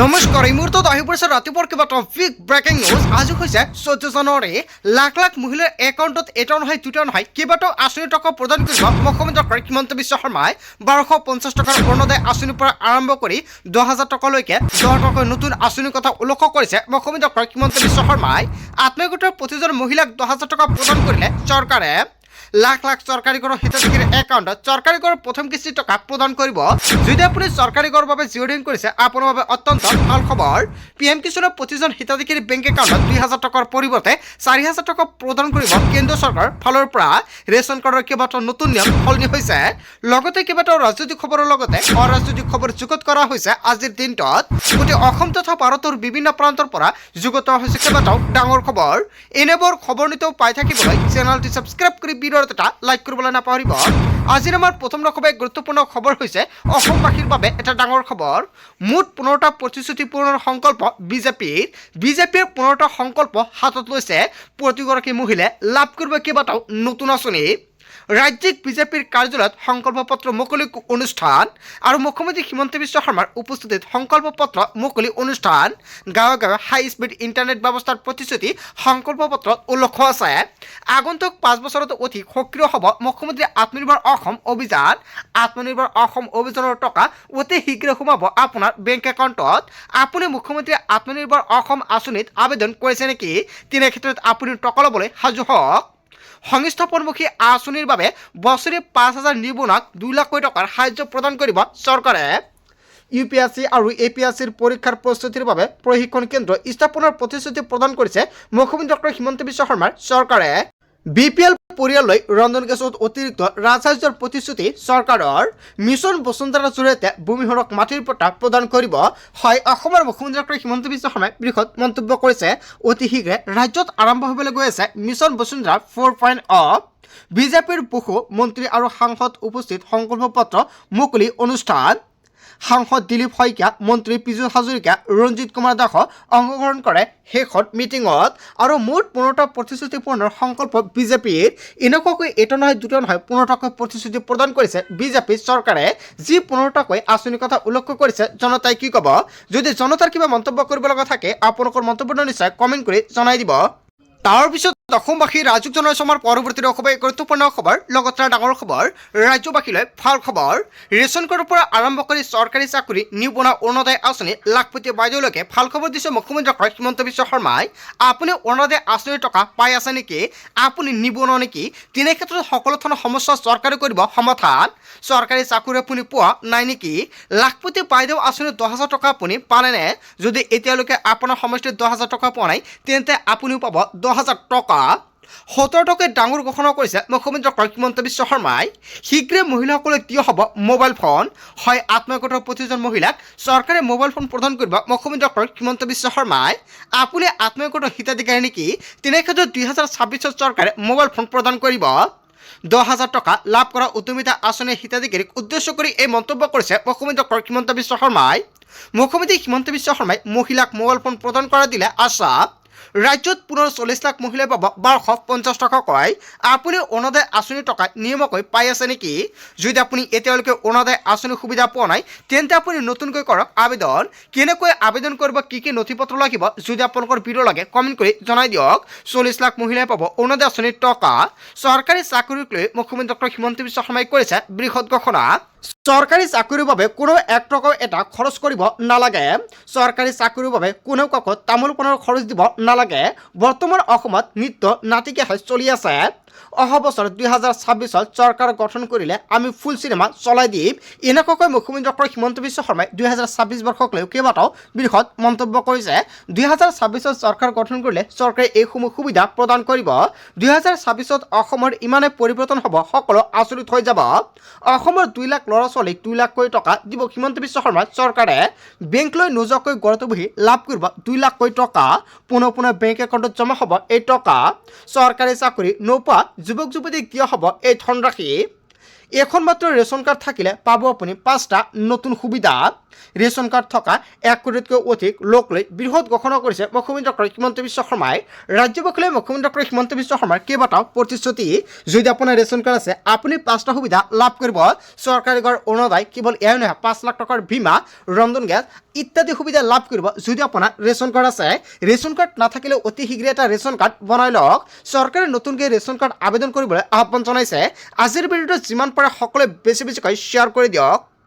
নমস্কাৰ এই মুহূৰ্তত আহি পৰিছে ৰাতিপুৱাৰ কেইবাটাও বিগ ব্ৰেকিং নিউজ। আজি হৈছে 14 জানুৱাৰী। লাখ লাখ মহিলাৰ একাউণ্টত এটা নহয় দুটা নহয় কেইবাটাও আঁচনি টকা প্ৰদান কৰিব মুখ্যমন্ত্ৰী হিমন্ত বিশ্ব শৰ্মাই। 1250 টকাৰ অৰুণোদয় আঁচনিৰ পৰা আৰম্ভ কৰি 10,000 টকালৈকে 10 টকাৰ নতুন আঁচনিৰ কথা উল্লেখ কৰিছে মুখ্যমন্ত্ৰী হিমন্ত বিশ্ব শৰ্মাই। আত্মীয়গোটৰ প্ৰতিজন মহিলাক 10,000 টকা প্ৰদান কৰিলে চৰকাৰে। লাখ লাখ চৰকাৰী ঘৰৰ হিতাধিকাৰীৰ একাউণ্টত চৰকাৰী ঘৰৰ প্ৰথম কিস্তি টকা প্ৰদান কৰিব। যদি আপুনি চৰকাৰী ঘৰৰ বাবে জিঅ'ৰিং কৰিছে আপোনাৰ বাবে অত্যন্ত ভাল খবৰ। PM কিষাণৰ প্ৰতিজন হিতাধিকাৰী বেংক একাউণ্টত 2,000 টকাৰ পৰিৱৰ্তে 4,000 টকা প্ৰদান কৰিব কেন্দ্ৰীয় চৰকাৰৰ ফালৰ পৰা। ৰেচন কাৰ্ডৰ কেইবাটাও নতুন নিয়ম সলনি হৈছে। লগতে কেইবাটাও ৰাজনৈতিক খবৰৰ লগতে অৰাজনৈতিক খবৰ যুগুত কৰা হৈছে আজিৰ দিনটোত। গোটেই অসম তথা ভাৰতৰ বিভিন্ন প্ৰান্তৰ পৰা যুগুত হৈছে কেইবাটাও ডাঙৰ খবৰ। এনেবোৰ খবৰ নিতেও পাই থাকিবলৈ চেনেলটি ছাবস্ক্ৰাইব কৰি এটা লাইক কৰিবলৈ নাপাহৰিব। আজিৰ আমাৰ প্ৰথম ৰকমে গুৰুত্বপূৰ্ণ খবৰ হৈছে অসমবাসীৰ বাবে এটা ডাঙৰ খবৰ। মুঠ 15টা প্ৰতিশ্ৰুতি পূৰণৰ সংকল্প বিজেপিৰ 15টা সংকল্প হাতত লৈছে। প্ৰতিগৰাকী মহিলাই লাভ কৰিব কেইবাটাও নতুন আঁচনি। ৰাজ্যিক বিজেপিৰ কাৰ্যালয়ত সংকল্প পত্ৰ মুকলি অনুষ্ঠান আৰু মুখ্যমন্ত্ৰী হিমন্ত বিশ্ব শৰ্মাৰ উপস্থিতিত সংকল্প পত্ৰ মুকলি অনুষ্ঠান। গাঁৱে গাঁৱে হাই স্পীড ইণ্টাৰনেট ব্যৱস্থাৰ প্ৰতিশ্ৰুতি সংকল্প পত্ৰত উল্লেখ আছে। আগন্তুক 5 বছৰত অধিক সক্ৰিয় হ'ব মুখ্যমন্ত্ৰী আত্মনিৰ্ভৰ অসম অভিযান। আত্মনিৰ্ভৰ অসম অভিযানৰ টকা অতি শীঘ্ৰে সোমাব আপোনাৰ বেংক একাউণ্টত। আপুনি মুখ্যমন্ত্ৰী আত্মনিৰ্ভৰ অসম আঁচনিত আবেদন কৰিছে নেকি? তেনে ক্ষেত্ৰত আপুনি টকা ল'বলৈ সাজু হওক। সংস্থাপনমুখী আঁচনিৰ বাবে বছৰি 5,000 নিবনুৱাক 2 লাখ টকাৰ সাহায্য প্ৰদান কৰিব চৰকাৰে। UPSC আৰু APSCৰ পৰীক্ষাৰ প্ৰস্তুতিৰ বাবে প্ৰশিক্ষণ কেন্দ্ৰ স্থাপনৰ প্ৰতিশ্ৰুতি প্ৰদান কৰিছে মুখ্যমন্ত্ৰী হিমন্ত বিশ্ব শৰ্মাৰ চৰকাৰে। BPL পৰিয়াললৈ ৰন্ধন গেছত অতিৰিক্ত ৰাজসাহায্যৰ প্ৰতিশ্ৰুতি চৰকাৰৰ। মিছন বসুন্ধৰাৰ জৰিয়তে ভূমিহীনক মাটিৰ পট্টা প্ৰদান কৰিব। হয়, অসমৰ মুখ্যমন্ত্ৰী হিমন্ত বিশ্ব শৰ্মাই বৃহৎ মন্তব্য কৰিছে। অতি শীঘ্ৰে ৰাজ্যত আৰম্ভ হ'বলৈ গৈ আছে মিছন বসুন্ধৰা 4.0। বিজেপিৰ বহু মন্ত্ৰী আৰু সাংসদ উপস্থিত সংকল্প পত্ৰ মুকলি অনুষ্ঠান। সাংসদ দিলীপ শইকীয়া, মন্ত্ৰী পীযুষ হাজৰিকা, ৰঞ্জিত কুমাৰ দাসে অংশগ্ৰহণ কৰে শেষত মিটিঙত। আৰু মুঠ 15টা প্ৰতিশ্ৰুতি পূৰণৰ সংকল্প বিজেপিৰ। এনেকুৱাকৈ এটা নহয় দুটা নহয় 15টাকৈ প্ৰতিশ্ৰুতি প্ৰদান কৰিছে বিজেপি চৰকাৰে। যি 15টাকৈ আঁচনিৰ কথা উল্লেখ কৰিছে জনতাই কি ক'ব? যদি জনতাৰ কিবা মন্তব্য কৰিব লগা থাকে আপোনালোকৰ মন্তব্য নিশ্চয় কমেণ্ট কৰি জনাই দিব। তাৰপিছত অসমবাসী ৰাজুক জনাইছোঁ আমাৰ পৰৱৰ্তী অসমৰ গুৰুত্বপূৰ্ণ খবৰ। লগতে ডাঙৰ খবৰ ৰাজ্যবাসীলৈ ভাল খবৰ। ৰেচন কাৰ্ডৰ পৰা আৰম্ভ কৰি চৰকাৰী চাকৰি নিবনুৱা অৰুণোদয় আঁচনি লাখপতি বাইদেউলৈকে ভাল খবৰ দিছে মুখ্যমন্ত্ৰী হিমন্ত বিশ্ব শৰ্মাই। আপুনি অৰুণোদয় আঁচনিৰ টকা পাই আছে নেকি? আপুনি নিবনুৱা নেকি? তেনে ক্ষেত্ৰত সকলো ধৰণৰ সমস্যা চৰকাৰে কৰিব সমাধান। চৰকাৰী চাকৰি আপুনি পোৱা নাই নেকি? লাখপতি বাইদেউ আঁচনি 10,000 টকা আপুনি পালেনে? যদি এতিয়ালৈকে আপোনাৰ সমষ্টিত 10,000 টকা পোৱা নাই তেন্তে আপুনিও পাব 10,000 টকা। 17টাকৈ ডাঙৰ ঘোষণা কৰিছে মুখ্যমন্ত্ৰী হিমন্ত বিশ্ব শৰ্মাই। শীঘ্ৰে মহিলাসকলক দিয়া হ'ব মোবাইল ফোন। হয়, আত্মীয়গোটৰ প্ৰতিজন মহিলাক চৰকাৰে মোবাইল ফোন প্ৰদান কৰিব মুখ্যমন্ত্ৰী হিমন্ত বিশ্ব শৰ্মাই। আপুনি আত্মীয়গোটৰ হিতাধিকাৰী নেকি? তেনে ক্ষেত্ৰত 2026 চৰকাৰে মোবাইল ফোন প্ৰদান কৰিব। 10,000 টকা লাভ কৰা উদ্যমিতা আঁচনিৰ হিতাধিকাৰীক উদ্দেশ্য কৰি এই মন্তব্য কৰিছে মুখ্যমন্ত্ৰী হিমন্ত বিশ্ব শৰ্মাই। মুখ্যমন্ত্ৰী হিমন্ত বিশ্ব শৰ্মাই মহিলাক মোবাইল ফোন প্ৰদান কৰা দিলে আশ্বাস। ৰাজ্যত পুনৰ 40 লাখ মহিলাই পাব 1250 টকাকৈ। আপুনি অৰুণোদয় আঁচনিৰ টকা নিয়মীয়াকৈ পাই আছে নেকি? যদি আপুনি এতিয়ালৈকে অৰুণোদয় আঁচনিৰ সুবিধা পোৱা নাই তেন্তে আপুনি নতুনকৈ কৰক আবেদন। কেনেকৈ আবেদন কৰিব, কি কি নথি পত্ৰ লাগিব, যদি আপোনালোকৰ ভিডিঅ' লাগে কমেণ্ট কৰি জনাই দিয়ক। 40 লাখ মহিলাই পাব অৰুণোদয় আঁচনিৰ টকা। চৰকাৰী চাকৰিক লৈ মুখ্যমন্ত্ৰী হিমন্ত বিশ্ব শৰ্মাই কৰিছে বৃহৎ ঘোষণা। চৰকাৰী চাকৰিৰ বাবে কোনো 1 টকাও এটা খৰচ কৰিব নালাগে। চৰকাৰী চাকৰিৰ বাবে কোনেও কাকো তামোল পাণৰ খৰচ দিব নালাগে। বৰ্তমান অসমত নৃত্য নাটিকাহে চলি আছে। অহা বছৰ 2026 চৰকাৰ গঠন কৰিলে আমি ফুল চিনেমা চলাই দিম। এনেকুৱাকৈ মুখ্যমন্ত্ৰী হিমন্ত বিশ্ব শৰ্মাই 2026 বৰ্ষক লৈ কেইবাটাও বৃহৎ মন্তব্য কৰিছে। 2026 চৰকাৰ গঠন কৰিলে চৰকাৰে এইসমূহ সুবিধা প্ৰদান কৰিব। 2026 অসমৰ ইমানে পৰিৱৰ্তন হ'ব সকলো আচৰিত হৈ যাব। অসমৰ 2 লাখ ল'ৰা ছোৱালীক 2 লাখকৈ টকা দিব হিমন্ত বিশ্ব শৰ্মাৰ চৰকাৰে। বেংকলৈ নোযোৱাকৈ ঘৰতে বহি লাভ কৰিব 2 লাখকৈ টকা। পুনৰ পুনৰ বেংক একাউণ্টত জমা হ'ব এই টকা। চৰকাৰী চাকৰি নোপোৱা যুৱক যুৱতীক দিয়া হ'ব এই ধনৰাশি। এখন মাত্ৰ ৰেচন কাৰ্ড থাকিলে পাব আপুনি 5টা নতুন সুবিধা ৰেচন কাৰ্ড থকা 1 কোটিতকৈ অধিক লোক লৈ বৃহৎ ঘোষণা কৰিছে মুখ্যমন্ত্ৰী ডক্টৰ হিমন্ত বিশ্ব শৰ্মাই ৰাজ্যবাসীলৈ মুখ্যমন্ত্ৰী ডক্টৰ হিমন্ত বিশ্ব শৰ্মাৰ কেইবাটাও প্ৰতিশ্ৰুতি যদি আপোনাৰ ৰেচন কাৰ্ড আছে আপুনি 5টা সুবিধা লাভ কৰিব চৰকাৰী ঘৰ অৰুণোদয় কেৱল এয়াই নহয় 5 লাখ টকাৰ বীমা ৰন্ধন গেছ ইত্যাদি সুবিধা লাভ কৰিব যদি আপোনাৰ ৰেচন কাৰ্ড আছে ৰেচন কাৰ্ড নাথাকিলে অতি শীঘ্ৰে এটা ৰেচন কাৰ্ড বনাই লওক চৰকাৰে নতুনকৈ ৰেচন কাৰ্ড আবেদন কৰিবলৈ আহ্বান জনাইছে আজিৰ ভিডিঅ'টো যিমান পাৰে সকলোৱে বেছিকৈ শ্বেয়াৰ কৰি দিয়ক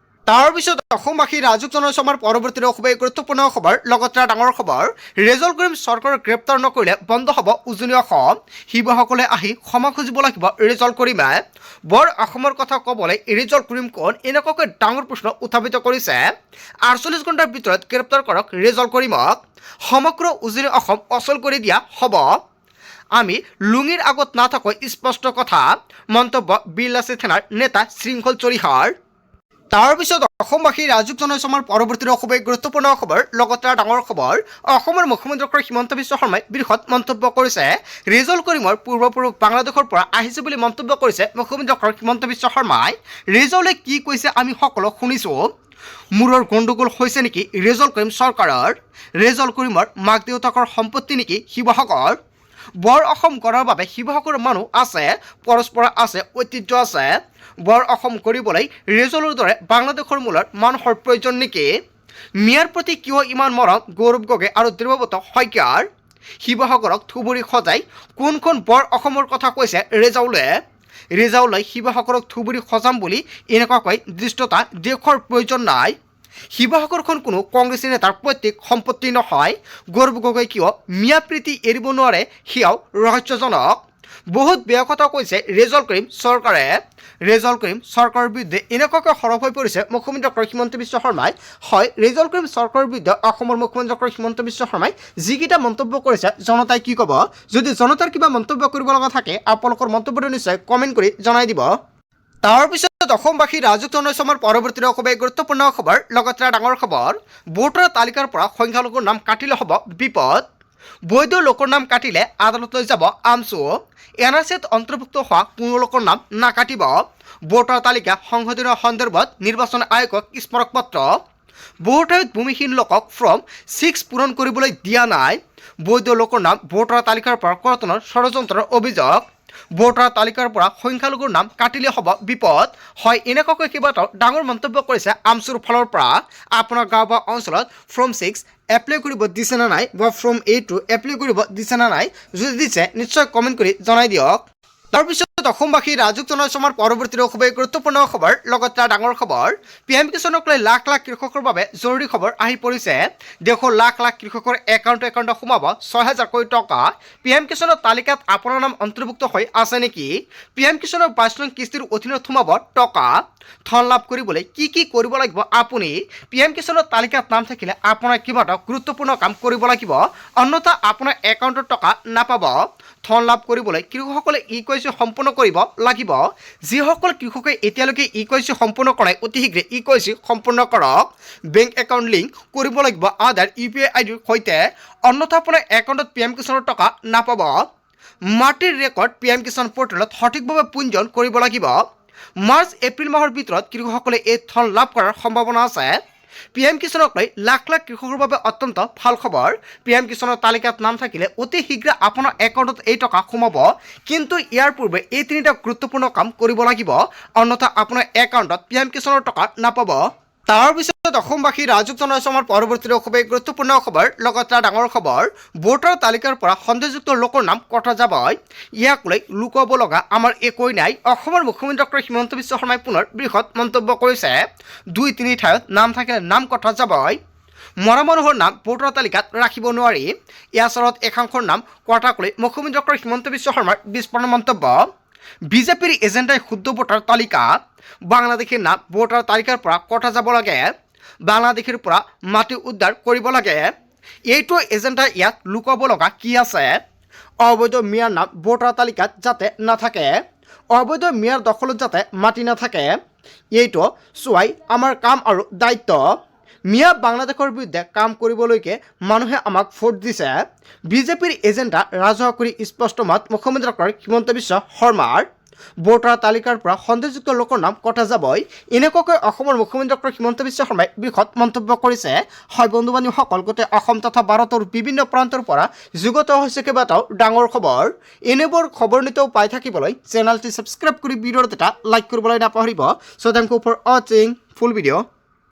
তাৰ পিছত অসমবাসী ৰাজুক জনাইছে আমাৰ পৰৱৰ্তী খুবেই গুৰুত্বপূৰ্ণ খবৰ লগতে ডাঙৰ খবৰ ৰেজল্ট কৰিম চৰকাৰে গ্ৰেপ্তাৰ নকৰিলে বন্ধ হ'ব উজনি অসম শিৱসকলে আহি ক্ষমা খুজিব লাগিব ৰেজল্ট কৰিমে বৰ অসমৰ কথা ক'বলৈ ৰেজল্ট কৰিম কোন এনেকুৱাকৈ ডাঙৰ প্ৰশ্ন উত্থাপিত কৰিছে 48 ঘণ্টাৰ ভিতৰত গ্ৰেপ্তাৰ কৰক ৰেজল্ট কৰিমক সমগ্ৰ উজনি অসম অচল কৰি দিয়া হ'ব আমি লুঙিৰ আগত নাথাকৈ স্পষ্ট কথা মন্তব্য বিৰলাচি থানাৰ নেতা শৃংখল চৰিহাৰ তাৰ পিছত অসমবাসী ৰাজুক জনাইছে আমাৰ পৰৱৰ্তী খুবেই গুৰুত্বপূৰ্ণ খবৰ লগতে ডাঙৰ খবৰ অসমৰ মুখ্যমন্ত্ৰী ডক্টৰ হিমন্ত বিশ্ব শৰ্মাই বৃহৎ মন্তব্য কৰিছে ৰেজল্ট কৰিমৰ পূৰ্বপুৰুষ বাংলাদেশৰ পৰা আহিছে বুলি মন্তব্য কৰিছে মুখ্যমন্ত্ৰী ডক্টৰ হিমন্ত বিশ্ব শৰ্মাই ৰেজল্টে কি কৈছে আমি সকলো শুনিছোঁ মূৰৰ গণ্ডগোল হৈছে নেকি ৰেজল্ট কৰিম চৰকাৰৰ ৰেজল্ট কৰিমৰ মাক দেউতাকৰ সম্পত্তি নেকি শিৱসাগৰ বৰ অসম গঢ়াৰ বাবে শিৱসাগৰৰ মানুহ আছে পৰস্পৰ আছে ঐতিহ্য আছে বৰ অসম কৰিবলৈ ৰেজল্টৰ দৰে বাংলাদেশৰ মূলৰ মানুহৰ প্ৰয়োজন নেকি মিয়াৰ প্ৰতি কিয় ইমান মৰম গৌৰৱ গগৈ আৰু দেৱব্ৰত শইকীয়াৰ শিৱসাগৰক থুবুৰী সজাই কোনখন বৰ অসমৰ কথা কৈছে ৰেজাউলে শিৱসাগৰক থুবুৰী সজাম বুলি এনেকুৱাকৈ দৃষ্টতা দেশৰ প্ৰয়োজন নাই শিৱসাগৰখন কোনো কংগ্ৰেছী নেতাৰ পৈতৃক সম্পত্তি নহয় গৌৰৱ গগৈ কিয় মিয়া প্ৰীতি এৰিব নোৱাৰে সেয়াও ৰহস্যজনক বহুত বেয়া কথা কৈছে ৰেজল্ট কৰিম চৰকাৰৰ বিৰুদ্ধে এনেকুৱাকৈ সৰব হৈ পৰিছে মুখ্যমন্ত্ৰী ডক্টৰ হিমন্ত বিশ্ব শৰ্মাই হয় ৰেজল্ট কৰিম চৰকাৰৰ বিৰুদ্ধে অসমৰ মুখ্যমন্ত্ৰী ডক্টৰ হিমন্ত বিশ্ব শৰ্মাই যিকেইটা মন্তব্য কৰিছে জনতাই কি ক'ব যদি জনতাৰ কিবা মন্তব্য কৰিব লগা থাকে আপোনালোকৰ মন্তব্যটো নিশ্চয় কমেণ্ট কৰি জনাই দিব তাৰ পিছত অসমবাসী ৰাজুক জনাইছে আমাৰ পৰৱৰ্তী খুবেই গুৰুত্বপূৰ্ণ খবৰ লগতে ডাঙৰ খবৰ ভোটাৰ তালিকাৰ পৰা সংখ্যালঘুৰ নাম কাটিলে হ'ব বিপদ বৈধ লোকৰ নাম কাটিলে আদালতলৈ যাব আমচু এনআৰচিত অন্তৰ্ভুক্ত হোৱা কোনো লোকৰ নাম নাকাটিব ভোটাৰ তালিকা সংশোধনৰ সন্দৰ্ভত নিৰ্বাচন আয়োগক স্মাৰক পত্ৰ বহু ঠাইত ভূমিহীন লোকক ফৰ্ম 6 পূৰণ কৰিবলৈ দিয়া নাই বৈধ লোকৰ নাম ভোটাৰ তালিকাৰ পৰা কৰ্তনৰ ষড়যন্ত্ৰৰ অভিযোগ ভোটাৰ তালিকাৰ পৰা সংখ্যালঘুৰ নাম কাটিলে হ'ব বিপদ হয় এনেকুৱাকৈ কেইবাটাও ডাঙৰ মন্তব্য কৰিছে আমচুৰ ফালৰ পৰা আপোনাৰ গাঁও বা অঞ্চলত ফৰ্ম 6 এপ্লাই কৰিব দিছে না নাই বা ফৰ্ম 8 এপ্লাই কৰিব দিছে না নাই যদি দিছে নিশ্চয় কমেণ্ট কৰি জনাই দিয়ক তাৰপিছত অসমবাসী ৰাজুক জনাইছে আমাৰ পৰৱৰ্তী খুবেই গুৰুত্বপূৰ্ণ খবৰ লগতে ডাঙৰ খবৰ PM কিষাণক লৈ লাখ লাখ কৃষকৰ বাবে জৰুৰী খবৰ আহি পৰিছে দেশৰ লাখ লাখ কৃষকৰ একাউণ্ট সোমাব 6,000 কোটি টকা PM কিষাণৰ তালিকাত আপোনাৰ নাম অন্তৰ্ভুক্ত হৈ আছে নেকি PM কিষাণৰ 22 নং কিস্তিৰ অধীনত সোমাব টকা ধন লাভ কৰিবলৈ কি কৰিব লাগিব আপুনি PM কিষাণৰ তালিকাত নাম থাকিলে আপোনাৰ কিবা এটা গুৰুত্বপূৰ্ণ কাম কৰিব লাগিব অন্যথা আপোনাৰ একাউণ্টত টকা নাপাব ধন লাভ কৰিবলৈ কৃষকসকলে ইকেৱাইচি সম্পূৰ্ণ কৰিব লাগিব যিসকল কৃষকে এতিয়ালৈকে ইকেৱাইচি সম্পূৰ্ণ কৰাই অতি শীঘ্ৰে ইকেৱাইচি সম্পূৰ্ণ কৰক বেংক একাউণ্ট লিংক কৰিব লাগিব আধাৰ UPI আইডিৰ সৈতে অন্যথা আপোনাৰ একাউণ্টত PM কিষাণৰ টকা নাপাব মাটিৰ ৰেকৰ্ড PM কিষাণ পৰ্টেলত সঠিকভাৱে পঞ্জীয়ন কৰিব লাগিব মাৰ্চ এপ্ৰিল মাহৰ ভিতৰত কৃষকসকলে এই ধন লাভ কৰাৰ সম্ভাৱনা আছে PM কিষাণক লৈ লাখ লাখ কৃষকৰ বাবে অত্যন্ত ভাল খবৰ PM কিষাণৰ তালিকাত নাম থাকিলে অতি শীঘ্ৰে আপোনাৰ একাউণ্টত এই টকা সোমাব কিন্তু ইয়াৰ পূৰ্বে এই তিনিটা গুৰুত্বপূৰ্ণ কাম কৰিব লাগিব অন্যথা আপোনাৰ একাউণ্টত PM কিষাণৰ টকা নাপাব তাৰ পিছত অসমবাসী ৰাজুক জনাইছে আমাৰ পৰৱৰ্তী খুবেই গুৰুত্বপূৰ্ণ খবৰ লগতে ডাঙৰ খবৰ ভোটাৰ তালিকাৰ পৰা সন্দেহযুক্ত লোকৰ নাম কটা যাব ইয়াক লৈ লুকাব লগা আমাৰ একোৱেই নাই অসমৰ মুখ্যমন্ত্ৰী ডক্টৰ হিমন্ত বিশ্ব শৰ্মাই পুনৰ বৃহৎ মন্তব্য কৰিছে 2-3 ঠাইত নাম থাকিলে নাম কটা যাব মৰা মানুহৰ নাম ভোটাৰ তালিকাত ৰাখিব নোৱাৰি ইয়াৰ ওচৰত একাংশৰ নাম কটাক লৈ মুখ্যমন্ত্ৰী ডক্টৰ হিমন্ত বিশ্ব শৰ্মাৰ বিস্ফোৰণ মন্তব্য বিজেপিৰ এজেণ্ডাই শুদ্ধ ভোটাৰ তালিকা বাংলাদেশৰ নাম ভোটাৰ তালিকাৰ পৰা কটা যাব লাগে বাংলাদেশৰ পৰা মাটি উদ্ধাৰ কৰিব লাগে এইটো এজেণ্ডা ইয়াত লুকাব লগা কি আছে অবৈধ মিয়াৰ নাম ভোটাৰ তালিকাত যাতে নাথাকে অবৈধ মিয়াৰ দখলত যাতে মাটি নাথাকে এইটো চোৱাই আমাৰ কাম আৰু দায়িত্ব মিয়া বাংলাদেশৰ বিৰুদ্ধে কাম কৰিবলৈকে মানুহে আমাক ভোট দিছে বিজেপিৰ এজেণ্ডা ৰাজহুৱা কৰি স্পষ্ট মত মুখ্যমন্ত্ৰী ডক্টৰ হিমন্ত বিশ্ব শৰ্মাৰ ভোটাৰ তালিকাৰ পৰা সন্দেহযুক্ত লোকৰ নাম কটা যাবই এনেকুৱাকৈ অসমৰ মুখ্যমন্ত্ৰী ডক্টৰ হিমন্ত বিশ্ব শৰ্মাই বৃহৎ মন্তব্য কৰিছে। হয় বন্ধু বান্ধৱীসকল, গোটেই অসম তথা ভাৰতৰ বিভিন্ন প্ৰান্তৰ পৰা যুগত হৈছে কেইবাটাও ডাঙৰ খবৰ। এনেবোৰ খবৰ নিতেও পাই থাকিবলৈ চেনেলটি ছাবস্ক্ৰাইব কৰি ভিডিঅ'ত এটা লাইক কৰিবলৈ নাপাহৰিব। চ' থেংক ইউ ফৰ ৱাচিং ফুল ভিডিঅ'।